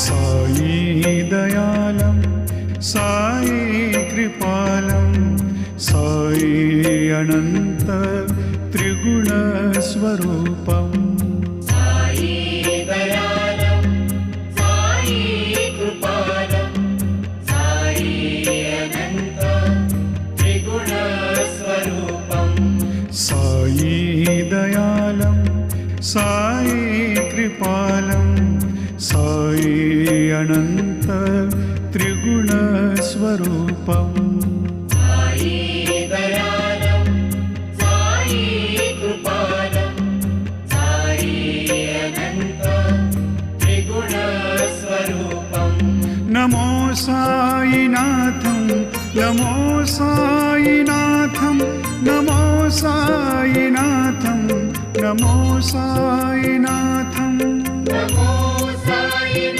साई दयालं साई कृपालं साई अनंत त्रिगुणस्वरूपम् साई दयालं साई कृपालं साई अनंत त्रिगुणस्वरूपम् साई दयालं साई कृपालं साई अनंत त्रिगुणस्वरूपम् साई दयालं साई कृपालं साई अनंत त्रिगुणस्वरूपम् नमो साईनाथं नमो साईनाथं नमो साईनाथं नमो साईनाथं